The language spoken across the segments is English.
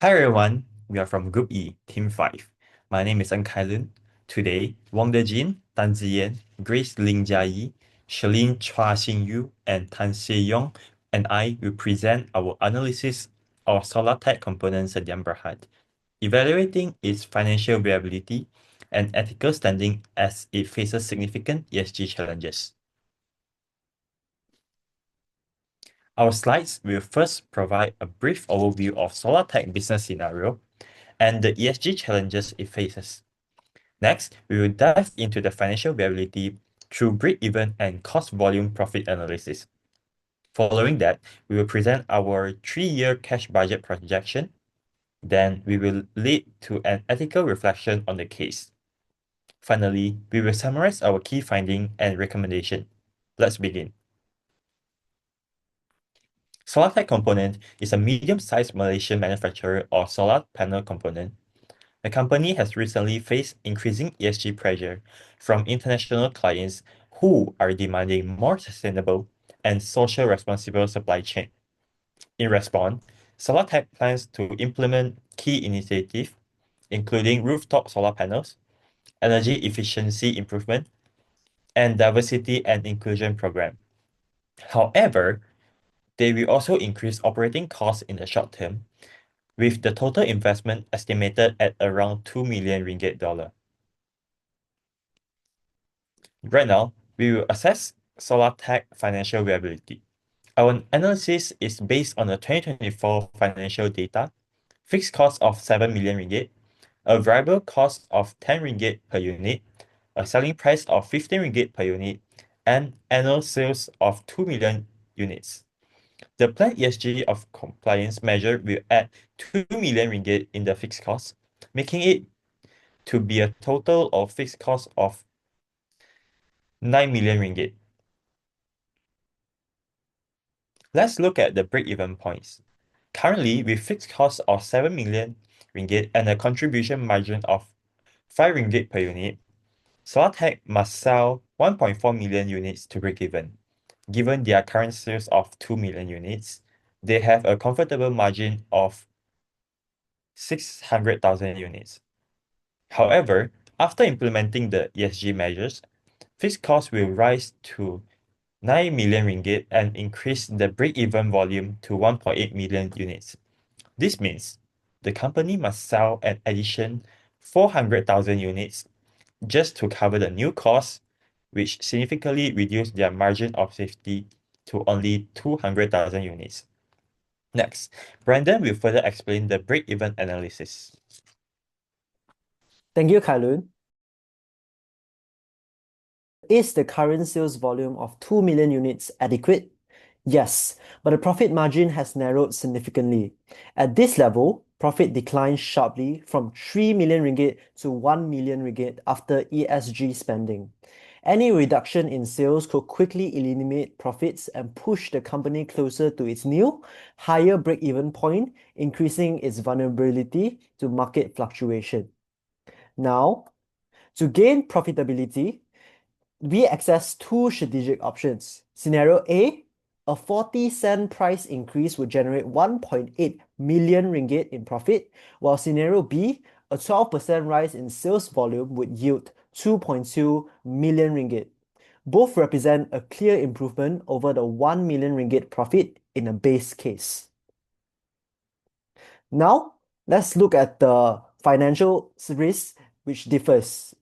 Hi everyone, we are from Group E, Team 5. My name is Ng Kai Lun. Today, Wang Dejin, Tan Ziyan, Grace Ling Jiayi, Shalene Chua Xin Yu, and Tan Se Yong and I will present our analysis of solar tech component Sediam Berhad, evaluating its financial viability and ethical standing as it faces significant ESG challenges. Our slides will first provide a brief overview of solar tech business scenario and the ESG challenges it faces. Next, we will dive into the financial viability through break-even and cost volume profit analysis. Following that, we will present our 3-year cash budget projection. Then we will lead to an ethical reflection on the case. Finally, we will summarize our key finding and recommendation. Let's begin. SolarTech Component is a medium-sized Malaysian manufacturer of solar panel component. The company has recently faced increasing ESG pressure from international clients who are demanding more sustainable and social responsible supply chain. In response, SolarTech plans to implement key initiatives, including rooftop solar panels, energy efficiency improvement, and diversity and inclusion program. However, they will also increase operating costs in the short term, with the total investment estimated at around 2 million ringgit dollar. Right now, we will assess SolarTech financial viability. Our analysis is based on the 2024 financial data, fixed cost of 7 million ringgit, a variable cost of 10 ringgit per unit, a selling price of 15 ringgit per unit, and annual sales of 2 million units. The planned ESG of compliance measure will add 2 million ringgit in the fixed cost, making it to be a total of fixed cost of 9 million ringgit. Let's look at the break-even points. Currently, with fixed costs of 7 million ringgit and a contribution margin of 5 ringgit per unit, SolarTech must sell 1.4 million units to break even. Given their current sales of 2 million units, they have a comfortable margin of 600,000 units. However, after implementing the ESG measures, fixed costs will rise to 9 million ringgit and increase the break-even volume to 1.8 million units. This means the company must sell an addition 400,000 units just to cover the new costs, which significantly reduce their margin of safety to only 200,000 units. Next, Brandon will further explain the break-even analysis. Thank you, Kailun. Is the current sales volume of 2 million units adequate? Yes, but the profit margin has narrowed significantly. At this level, profit declined sharply from 3 million ringgit to 1 million ringgit after ESG spending. Any reduction in sales could quickly eliminate profits and push the company closer to its new, higher break-even point, increasing its vulnerability to market fluctuation. Now, to gain profitability, we access two strategic options. Scenario A, a 40-cent price increase would generate 1.8 million ringgit in profit, while scenario B, a 12% rise in sales volume would yield 2.2 million ringgit. Both represent a clear improvement over the 1 million ringgit profit in a base case. Now, let's look at the financial risk which differs.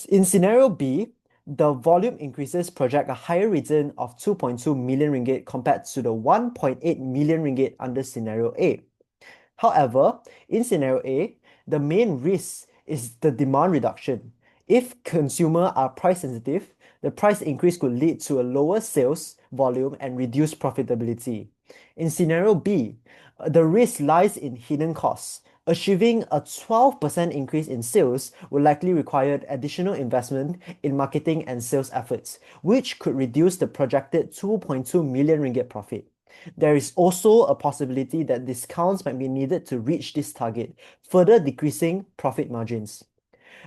In scenario B, the volume increases project a higher return of 2.2 million ringgit compared to the 1.8 million ringgit under scenario A. However, in scenario A, the main risk is the demand reduction. If consumers are price sensitive, the price increase could lead to a lower sales volume and reduced profitability. In scenario B, the risk lies in hidden costs. Achieving a 12% increase in sales will likely require additional investment in marketing and sales efforts, which could reduce the projected 2.2 million ringgit profit. There is also a possibility that discounts might be needed to reach this target, further decreasing profit margins.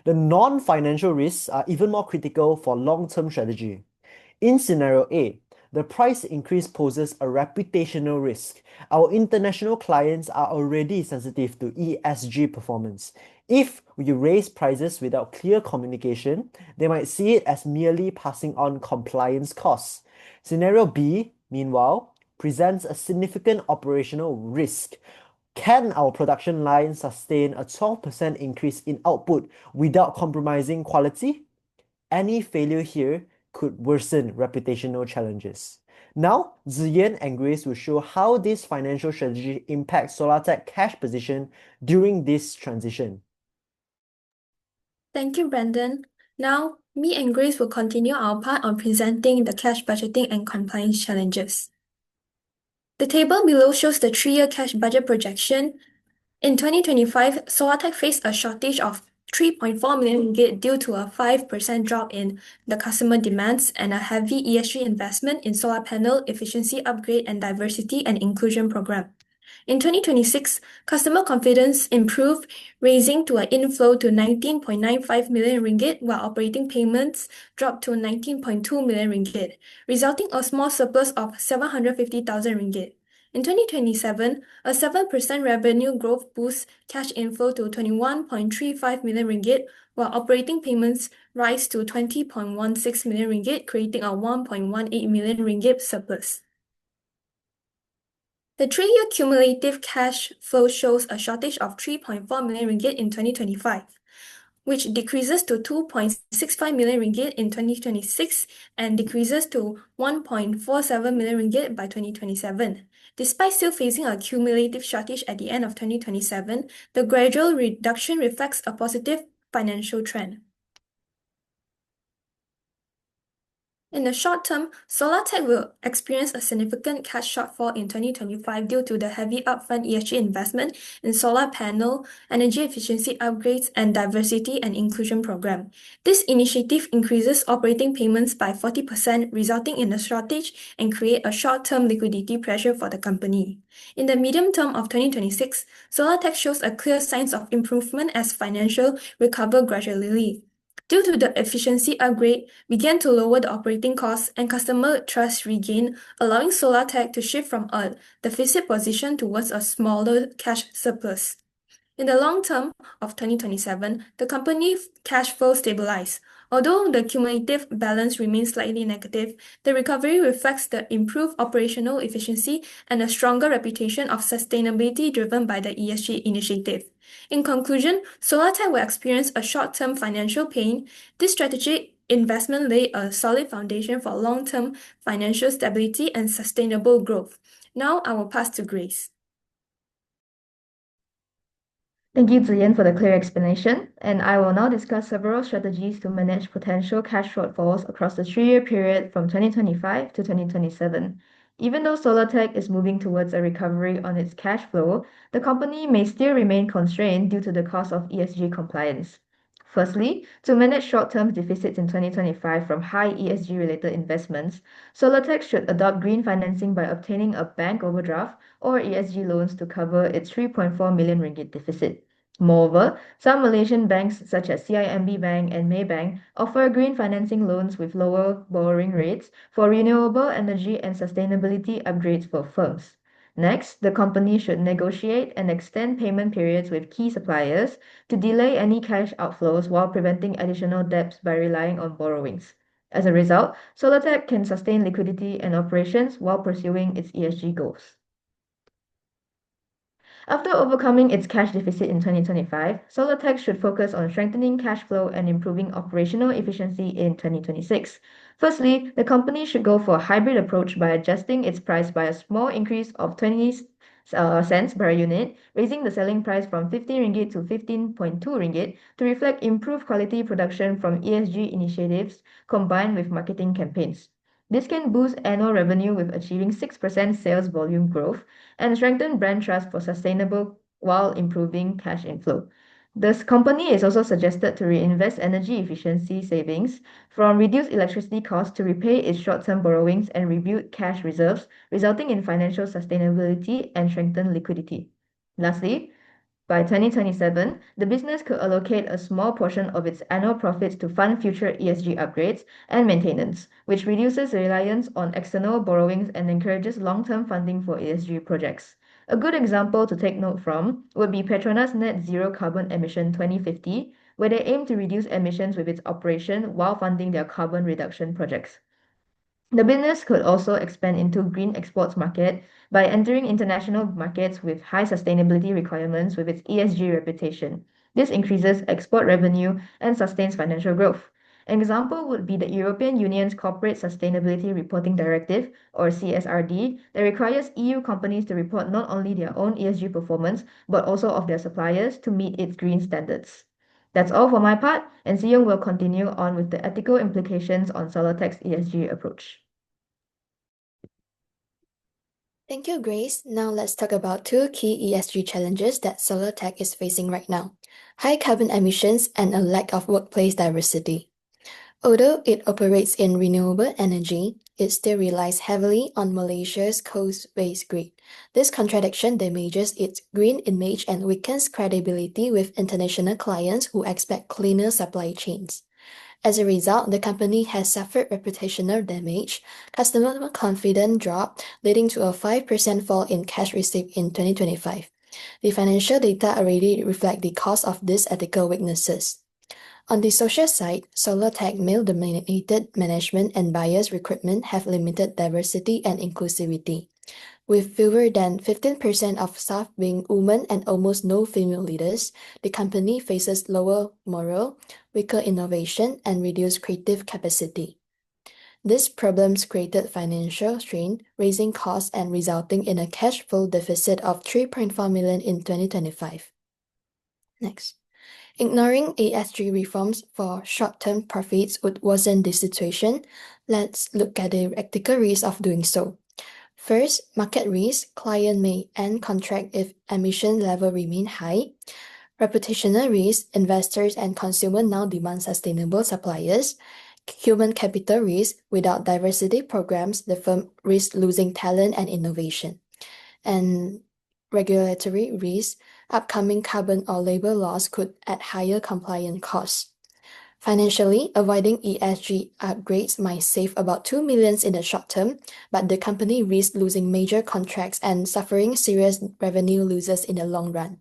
The non-financial risks are even more critical for long-term strategy. In scenario A, The price increase poses a reputational risk. Our international clients are already sensitive to ESG performance. If we raise prices without clear communication, they might see it as merely passing on compliance costs. Scenario B, meanwhile, presents a significant operational risk. Can our production line sustain a 12% increase in output without compromising quality? Any failure here could worsen reputational challenges. Now, Ziyan and Grace will show how this financial strategy impacts SolarTech cash position during this transition. Thank you, Brandon. Now, me and Grace will continue our part on presenting the cash budgeting and compliance challenges. The table below shows the 3-year cash budget projection. In 2025, SolarTech faced a shortage of 3.4 million ringgit due to a 5% drop in the customer demands and a heavy ESG investment in solar panel efficiency upgrade and diversity and inclusion program. In 2026, customer confidence improved, raising to an inflow to 19.95 million ringgit, while operating payments dropped to 19.2 million ringgit, resulting a small surplus of 750,000 ringgit. In 2027, a 7% revenue growth boosts cash inflow to 21.35 million ringgit, while operating payments rise to 20.16 million ringgit, creating a 1.18 million ringgit surplus. The 3-year cumulative cash flow shows a shortage of 3.4 million ringgit in 2025, which decreases to 2.65 million ringgit in 2026 and decreases to 1.47 million ringgit by 2027. Despite still facing a cumulative shortage at the end of 2027, the gradual reduction reflects a positive financial trend. In the short term, SolarTech will experience a significant cash shortfall in 2025 due to the heavy upfront ESG investment in solar panel, energy efficiency upgrades, and diversity and inclusion program. This initiative increases operating payments by 40%, resulting in a shortage and create a short-term liquidity pressure for the company. In the medium term of 2026, SolarTech shows a clear signs of improvement as financial recover gradually. Due to the efficiency upgrade, began to lower the operating costs and customer trust regain, allowing SolarTech to shift from a deficit position towards a smaller cash surplus. In the long term of 2027, the company's cash flow stabilized. Although the cumulative balance remains slightly negative, the recovery reflects the improved operational efficiency and a stronger reputation of sustainability driven by the ESG initiative. In conclusion, SolarTech will experience a short-term financial pain. This strategic investment laid a solid foundation for long-term financial stability and sustainable growth. Now I will pass to Grace. Thank you, Ziyan, for the clear explanation, and I will now discuss several strategies to manage potential cash shortfalls across the 3-year period from 2025 to 2027. Even though SolarTech is moving towards a recovery on its cash flow, the company may still remain constrained due to the cost of ESG compliance. Firstly, to manage short-term deficits in 2025 from high ESG-related investments, SolarTech should adopt green financing by obtaining a bank overdraft or ESG loans to cover its 3.4 million ringgit deficit. Moreover, some Malaysian banks such as CIMB Bank and Maybank offer green financing loans with lower borrowing rates for renewable energy and sustainability upgrades for firms. Next, the company should negotiate and extend payment periods with key suppliers to delay any cash outflows while preventing additional debts by relying on borrowings. As a result, SolarTech can sustain liquidity and operations while pursuing its ESG goals. After overcoming its cash deficit in 2025, SolarTech should focus on strengthening cash flow and improving operational efficiency in 2026. Firstly, the company should go for a hybrid approach by adjusting its price by a small increase of 20 cents per unit, raising the selling price from 15 ringgit to 15.2 ringgit to reflect improved quality production from ESG initiatives combined with marketing campaigns. This can boost annual revenue with achieving 6% sales volume growth and strengthen brand trust for sustainable while improving cash inflow. This company is also suggested to reinvest energy efficiency savings from reduced electricity costs to repay its short-term borrowings and rebuild cash reserves, resulting in financial sustainability and strengthened liquidity. Lastly, By 2027, the business could allocate a small portion of its annual profits to fund future ESG upgrades and maintenance, which reduces reliance on external borrowings and encourages long-term funding for ESG projects. A good example to take note from would be Petronas Net Zero Carbon Emission 2050, where they aim to reduce emissions with its operation while funding their carbon reduction projects. The business could also expand into green exports market by entering international markets with high sustainability requirements with its ESG reputation. This increases export revenue and sustains financial growth. An example would be the European Union's Corporate Sustainability Reporting Directive, or CSRD, that requires EU companies to report not only their own ESG performance, but also of their suppliers to meet its green standards. That's all for my part, and Siyong will continue on with the ethical implications on Solartech's ESG approach. Thank you, Grace. Now let's talk about two key ESG challenges that Solartech is facing right now: high carbon emissions and a lack of workplace diversity. Although it operates in renewable energy, it still relies heavily on Malaysia's coal-based grid. This contradiction damages its green image and weakens credibility with international clients who expect cleaner supply chains. As a result, the company has suffered reputational damage, customer confidence dropped, leading to a 5% fall in cash received in 2025. The financial data already reflect the cost of these ethical weaknesses. On the social side, Solartech male-dominated management and buyers recruitment have limited diversity and inclusivity. With fewer than 15% of staff being women and almost no female leaders, the company faces lower morale, weaker innovation, and reduced creative capacity. These problems created financial strain, raising costs and resulting in a cash flow deficit of 3.4 million in 2025. Next. Ignoring ESG reforms for short-term profits would worsen the situation. Let's look at the ethical risk of doing so. First, market risk. Client may end contract if emission level remain high. Reputational risk. Investors and consumers now demand sustainable suppliers. Human capital risk. Without diversity programs, the firm risks losing talent and innovation. And regulatory risk. Upcoming carbon or labor laws could add higher compliance costs. Financially, avoiding ESG upgrades might save about 2 million in the short term, but the company risks losing major contracts and suffering serious revenue losses in the long run.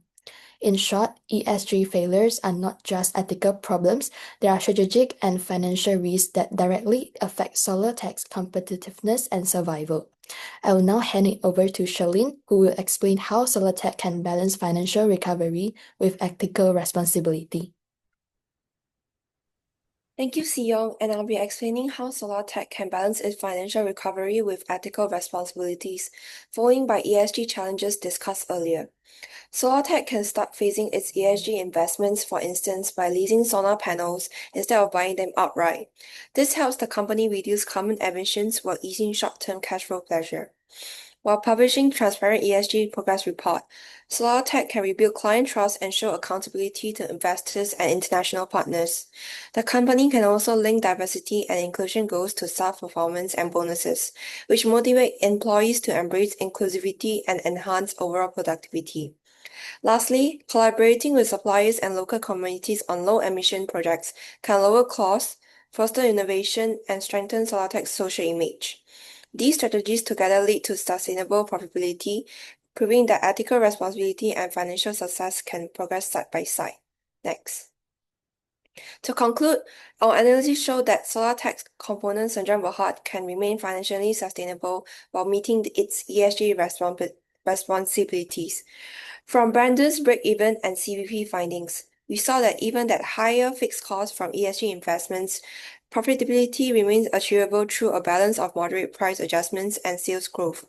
In short, ESG failures are not just ethical problems, they are strategic and financial risks that directly affect Solartech's competitiveness and survival. I will now hand it over to Charlene, who will explain how Solartech can balance financial recovery with ethical responsibility. Thank you, Siyong, and I'll be explaining how Solartech can balance its financial recovery with ethical responsibilities, following by ESG challenges discussed earlier. Solartech can start phasing its ESG investments, for instance, by leasing solar panels instead of buying them outright. This helps the company reduce carbon emissions while easing short-term cash flow pressure. While publishing transparent ESG progress report, Solartech can rebuild client trust and show accountability to investors and international partners. The company can also link diversity and inclusion goals to staff performance and bonuses, which motivate employees to embrace inclusivity and enhance overall productivity. Lastly, collaborating with suppliers and local communities on low-emission projects can lower costs, foster innovation, and strengthen Solartech's social image. These strategies together lead to sustainable profitability, proving that ethical responsibility and financial success can progress side by side. Next. To conclude, our analysis showed that Solartech's component Senjang Berhad can remain financially sustainable while meeting its ESG responsibilities. From Brandon's break-even and CVP findings, we saw that even at higher fixed costs from ESG investments, profitability remains achievable through a balance of moderate price adjustments and sales growth.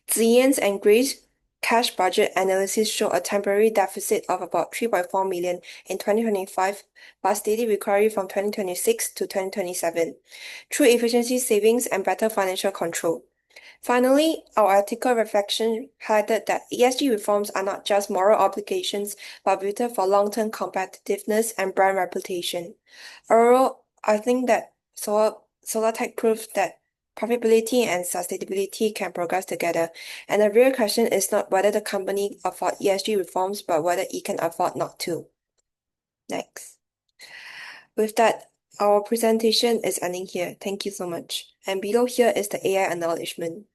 Ziyan's and Grace's cash budget analysis show a temporary deficit of about 3.4 million in 2025, but steady recovery from 2026 to 2027 through efficiency savings and better financial control. Finally, our ethical reflection highlighted that ESG reforms are not just moral obligations, but vital for long-term competitiveness and brand reputation. Overall, I think that Solartech proved that profitability and sustainability can progress together. And the real question is not whether the company afford ESG reforms, but whether it can afford not to. Next. With that, our presentation is ending here. Thank you so much. And below here is the AI acknowledgement.